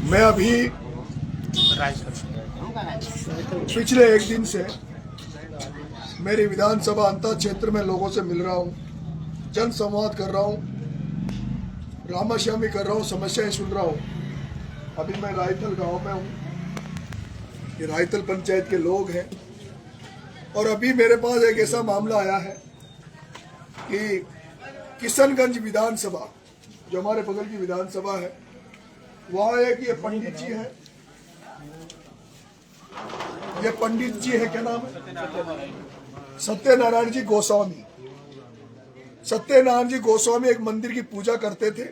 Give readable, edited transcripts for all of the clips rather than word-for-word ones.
मैं अभी पिछले एक दिन से मेरी विधानसभा अंतर क्षेत्र में लोगों से मिल रहा हूँ, जन संवाद कर रहा हूँ, रामाश्यामी कर रहा हूँ, समस्याएं सुन रहा हूँ। अभी मैं रायतल गांव में हूँ, ये रायतल पंचायत के लोग हैं और अभी मेरे पास एक ऐसा मामला आया है कि किशनगंज विधानसभा, जो हमारे बगल की विधानसभा है, वहाँ एक ये पंडित जी है, ये पंडित जी है, क्या नाम है, सत्यनारायण जी गोस्वामी। सत्यनारायण जी गोस्वामी एक मंदिर की पूजा करते थे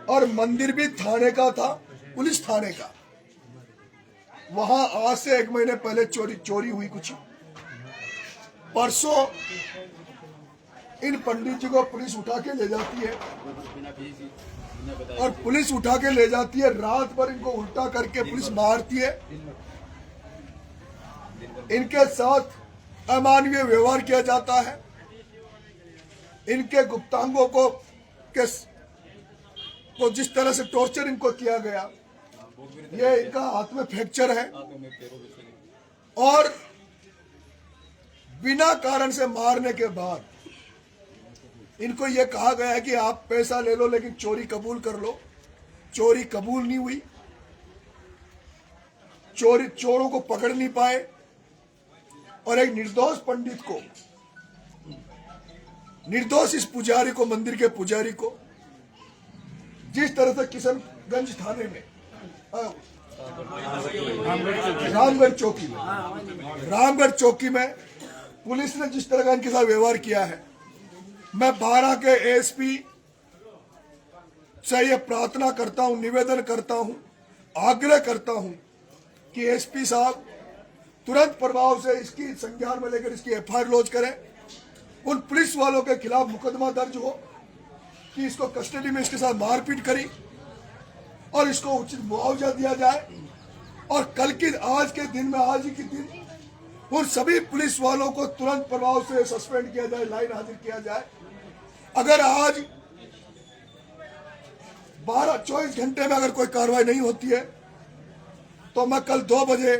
और मंदिर भी थाने का था, पुलिस थाने का। वहां आज से एक महीने पहले चोरी हुई कुछ। परसों इन पंडित जी को पुलिस उठा के ले जाती है और पुलिस उठा के ले जाती है, रात भर इनको उल्टा करके पुलिस मारती है, इनके साथ अमानवीय व्यवहार किया जाता है, इनके गुप्तांगों को जिस तरह से टॉर्चर इनको किया गया, ये इनका हाथ में फ्रैक्चर है और बिना कारण से मारने के बाद इनको ये कहा गया है कि आप पैसा ले लो लेकिन चोरी कबूल कर लो। चोरी कबूल नहीं हुई, चोरों को पकड़ नहीं पाए और एक निर्दोष पंडित को, निर्दोष इस पुजारी को, मंदिर के पुजारी को, जिस तरह से किशनगंज थाने में रामगढ़ चौकी में पुलिस ने जिस तरह का इनके साथ व्यवहार किया है, मैं 12 के एसपी से ये प्रार्थना करता हूं, निवेदन करता हूं, आग्रह करता हूं कि एसपी साहब तुरंत प्रभाव से इसकी संज्ञान में लेकर इसकी एफआईआर लॉन्च करें। उन पुलिस वालों के खिलाफ मुकदमा दर्ज हो कि इसको कस्टडी में इसके साथ मारपीट करी और इसको उचित मुआवजा दिया जाए और कल की आज के दिन में, आज ही के दिन उन सभी पुलिस वालों को तुरंत प्रभाव से सस्पेंड किया जाए, लाइन हाजिर किया जाए। अगर आज 12-24 घंटे में अगर कोई कार्रवाई नहीं होती है तो मैं कल 2 बजे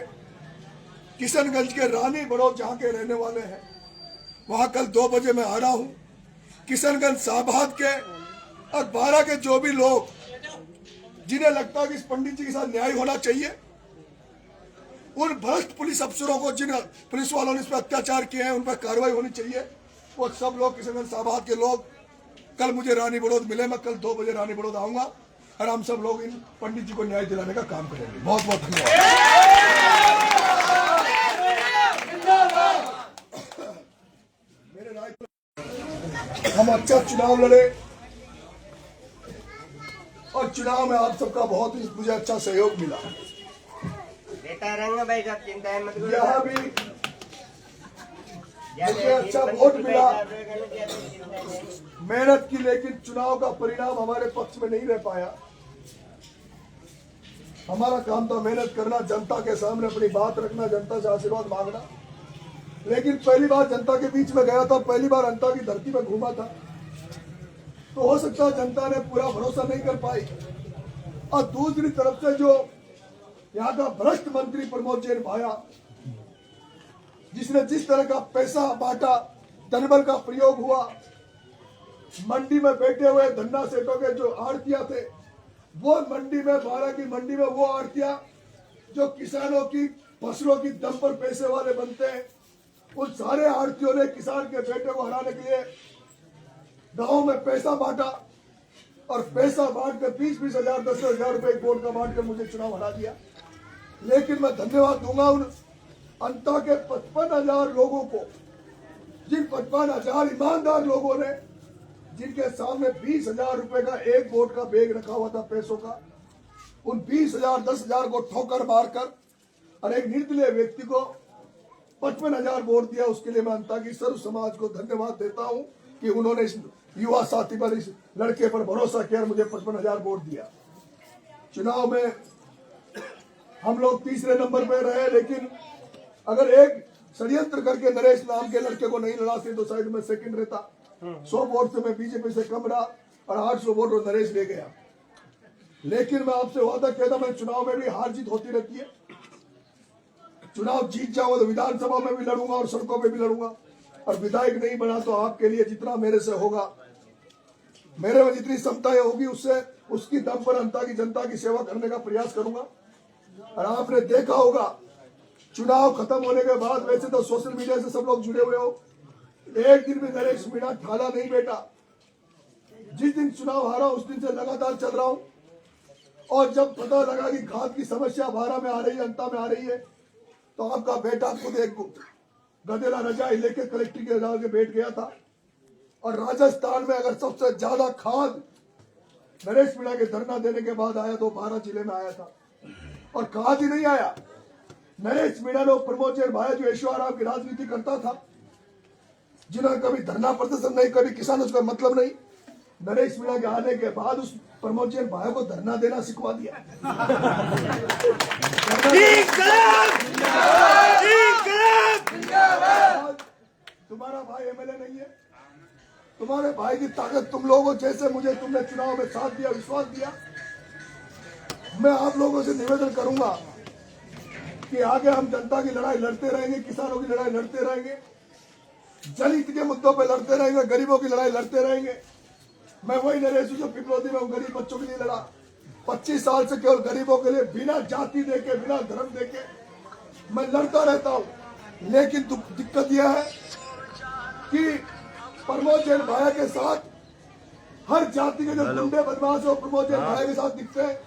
किशनगंज के रानी बड़ौद, जहां के रहने वाले हैं, वहां कल 2 बजे मैं आ रहा हूं। किशनगंज साहबाद के और 12 के जो भी लोग जिन्हें लगता है कि इस पंडित जी के साथ न्याय होना चाहिए, उन भ्रष्ट पुलिस अफसरों को, जिन पुलिस वालों ने इस पर अत्याचार किए हैं, उन पर कार्रवाई होनी चाहिए। वो सब लोग, किशनगंज साहबाद के लोग, कल मुझे रानी बड़ौद मिले, मैं कल 2 बजे रानी बड़ौद आऊंगा और हम सब लोग इन पंडित जी को न्याय दिलाने का काम करेंगे। बहुत बहुत धन्यवाद। मेरे राय हम अच्छा चुनाव लड़े और चुनाव में आप सबका बहुत ही मुझे अच्छा सहयोग मिला। यहाँ भी मुझे अच्छा वोट मिला, मेहनत की, लेकिन चुनाव का परिणाम हमारे पक्ष में नहीं रह पाया। हमारा काम था मेहनत करना, जनता के सामने अपनी बात रखना, जनता से आशीर्वाद मांगना। लेकिन पहली बार जनता के बीच में गया था, पहली बार जनता की धरती में घूमा था, तो हो सकता है जनता ने पूरा भरोसा नहीं कर पाई। और दूसरी तरफ से जो यहाँ का भ्रष्ट मंत्री प्रमोद जैन भाया, जिसने जिस तरह का पैसा बांटा, दलबल का प्रयोग हुआ, मंडी में बैठे हुए धन्ना सेठों के जो आड़तिया थे, वो मंडी में, 12 की मंडी में वो आड़तिया जो किसानों की फसलों की दम पर पैसे वाले बनते हैं, उन सारे आड़तियों ने किसान के बेटे को हराने के लिए गांव में पैसा बांटा और पैसा बांट कर 20-20 हजार, 10-10 हजार रुपए एक वोट का बांट कर मुझे चुनाव हरा दिया। लेकिन मैं धन्यवाद दूंगा उन अंता के 55,000 लोगों को, जिन 55,000 ईमानदार लोगों ने, जिनके सामने 20,000 रुपए का एक वोट का बैग रखा हुआ था पैसों का, उन 20,000, 10,000 को ठोकर मारकर और एक निर्दलीय व्यक्ति को 55,000 वोट दिया। उसके लिए मैं अंता की सर्व समाज को धन्यवाद देता हूं कि उन्होंने इस युवा साथी पर, इस लड़के पर भरोसा किया और मुझे 55,000 वोट दिया। चुनाव में हम लोग तीसरे नंबर पे रहे, लेकिन अगर एक षड्यंत्र करके नरेश नाम के लड़के को नहीं लड़ाते तो शायद मैं सेकंड रहता। 100 वोट से मैं बीजेपी से कम रहा और 800 वोट नरेश ले गया। लेकिन मैं आपसे वादा किया था, मैं चुनाव में भी हार जीत होती रहती है। चुनाव जीत जाऊंगा तो विधानसभा में भी लड़ूंगा और सड़कों पे भी लड़ूंगा, और विधायक नहीं बना तो आपके लिए जितना मेरे से होगा, मेरे में जितनी क्षमताएं होगी उससे उसकी दम पर जनता की सेवा करने का प्रयास करूंगा। और आपने देखा होगा चुनाव खत्म होने के बाद, वैसे तो सोशल मीडिया से सब लोग जुड़े हुए हो, एक दिन भी नरेश मीणा ठाला नहीं बैठा। जिस दिन चुनाव हारा उस दिन से लगातार चल रहा हूं, और जब पता लगा कि खाद की समस्या बारह में आ रही है, अंता में आ रही है, तो आपका बेटा खुद एक गदेला रजाई लेके कलेक्टर के अदालत में बैठ गया था। और राजस्थान में अगर सबसे ज्यादा खाद नरेश मीणा के धरना देने के बाद आया तो 12 जिले में आया था। और खाद ही नहीं आया, नरेश मीणा ने प्रमोद जैन भाया जो ऐश्वर्या की राजनीति करता था, जिन्होंने कभी धरना प्रदर्शन नहीं, कभी किसानों का मतलब नहीं, नरेश मीणा के आने के बाद उस प्रमोद जैन भाया को धरना देना सिखवा दिया। तुम्हारा भाई एमएलए नहीं है, तुम्हारे भाई की ताकत तुम लोगों जैसे मुझे तुमने चुनाव में साथ दिया, विश्वास दिया। मैं आप लोगों से निवेदन करूंगा कि आगे हम जनता की लड़ाई लड़ते रहेंगे, किसानों की लड़ाई लड़ते रहेंगे, जनहित के मुद्दों पे लड़ते रहेंगे, गरीबों की लड़ाई लड़ते रहेंगे। मैं वही नरेश जो पिपलौदी में गरीब बच्चों के लिए लड़ा, 25 साल से केवल गरीबों के लिए, बिना जाति देके, बिना धर्म देके मैं लड़ता रहता हूं। लेकिन दिक्कत यह है कि प्रमोद जैन भाया के साथ हर जाति के जो गुंडे बदमाश हो प्रमोद जैन भाया के साथ दिखते हैं,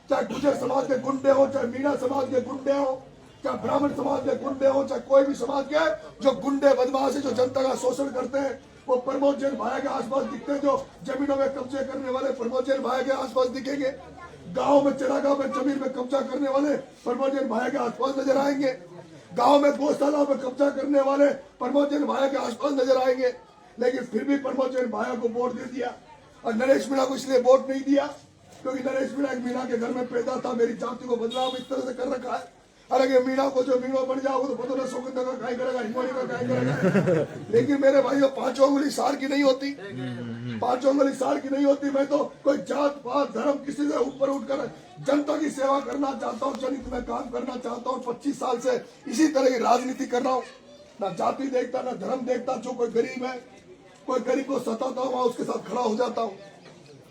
चाहे गुर्जर समाज के गुंडे हो, चाहे मीणा समाज के गुंडे हो, चाहे ब्राह्मण समाज के गुंडे हो, चाहे कोई भी समाज के जो गुंडे बदमाश है, जो जनता का शोषण करते हैं, वो प्रमोद जैन भाया के आसपास दिखते हैं। जो जमीनों में कब्जे करने वाले प्रमोद जैन भाया के आसपास दिखेंगे, गांव में चरागांव में जमीन में कब्जा करने वाले प्रमोद जैन भाया के आसपास नजर आएंगे, गांव में गौशाला में कब्जा करने वाले प्रमोद जैन भाया के आसपास नजर आएंगे। लेकिन फिर भी प्रमोद जैन भाया को वोट दे दिया। और नरेश मीणा को इसलिए वोट नहीं दिया क्योंकि नरेश मीणा एक मीणा के घर में पैदा था, मेरी जाति को बदनाम इस तरह से कर रखा है। अरे मीणा को जो मीणो बन जाओगे तो पता ना सौगंधा का काय करेगा, हिमोनी का काय करेगा। लेकिन मेरे भाइयों, 5 उंगली सार की नहीं होती, 5 उंगली सार की नहीं होती। मैं तो कोई जात पात धर्म किसी से ऊपर उठकर जनता की सेवा करना चाहता हूँ, जनहित में काम करना चाहता हूँ। 25 साल से इसी तरह की राजनीति कर रहा हूँ, ना जाति देखता ना धर्म देखता। जो कोई गरीब है, कोई गरीब को सताता हूँ, उसके साथ खड़ा हो जाता हूँ।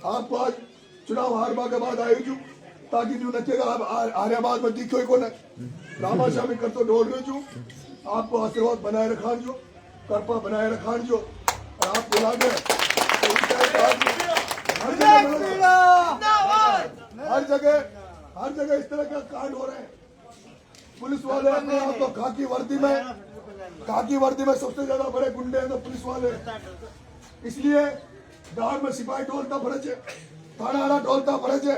आपको आज चुनाव हारवा के बाद आयु छू ताकि जो नचेगा आर्याबाद में दिखो को न रामाशामी कर तो ढोल रहे छू। आपको आशीर्वाद बनाए रखान जो, कृपा बनाए रखान जो, और आपको लागे हर जगह इस तरह के कांड हो रहे हैं। पुलिस वाले अपने आप को खाकी वर्दी में सबसे ज्यादा बड़े गुंडे हैं तो पुलिस वाले। इसलिए गांव में सिपाही टोलता फरे छे, थाना टोलता फरे छे,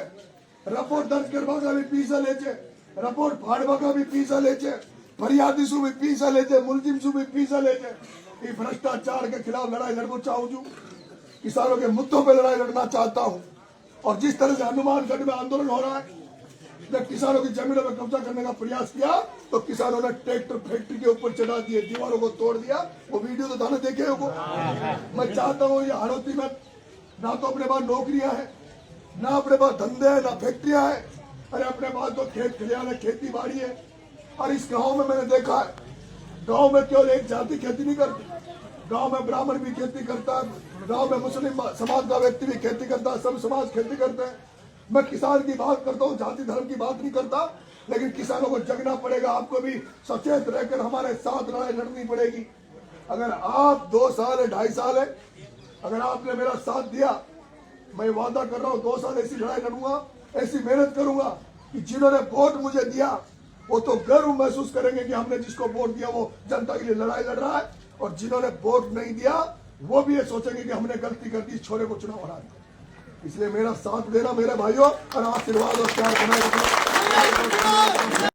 रिपोर्ट दर्ज करवा का भी पैसा ले छे, रिपोर्ट फाड़वा का भी पैसा ले छे, फरियादी सु भी पैसा ले छे, मुलजिम सु भी पैसा ले छे। ये भ्रष्टाचार के खिलाफ लड़ाई लड़ना चाहूँ छू, किसानों के मुद्दों पे लड़ाई लड़ना चाहता हूँ। और जिस तरह से हनुमानगढ़ में आंदोलन हो रहा है, जब किसानों की जमीनों में कब्जा करने का प्रयास किया तो किसानों ने ट्रैक्टर फैक्ट्री के ऊपर चढ़ा दिए, दीवारों को तोड़ दिया। वो वीडियो तो थाने देखे हो। मैं चाहता हूँ ये हाड़ौती में ना तो अपने पास नौकरियां हैं, ना अपने पास धंधे हैं, ना फैक्ट्रियां हैं। अरे अपने पास तो खेत खलियान है, खेती बाड़ी है। और इस गाँव में मैंने देखा है, गाँव में केवल एक जाति खेती नहीं करती, गाँव में ब्राह्मण भी खेती करता है, गाँव में मुस्लिम समाज का व्यक्ति भी खेती करता है, सब समाज खेती करते हैं। मैं किसान की बात करता हूँ, जाति धर्म की बात नहीं करता। लेकिन किसानों को जगना पड़ेगा, आपको भी सचेत रहकर हमारे साथ लड़ाई लड़नी पड़ेगी। अगर आप 2 साल है, 2.5 साल है, अगर आपने मेरा साथ दिया, मैं वादा कर रहा हूँ 2 साल ऐसी लड़ाई लड़ूंगा, ऐसी मेहनत करूंगा कि जिन्होंने वोट मुझे दिया वो तो गर्व महसूस करेंगे कि हमने जिसको वोट दिया वो जनता के लिए लड़ाई लड़ रहा है। और जिन्होंने वोट नहीं दिया वो भी ये सोचेंगे कि हमने गलती कर दी, इस छोरे को चुनाव हरा दिया। इसलिए मेरा साथ देना मेरे भाइयों, और आशीर्वाद और प्यार बनाए रखना।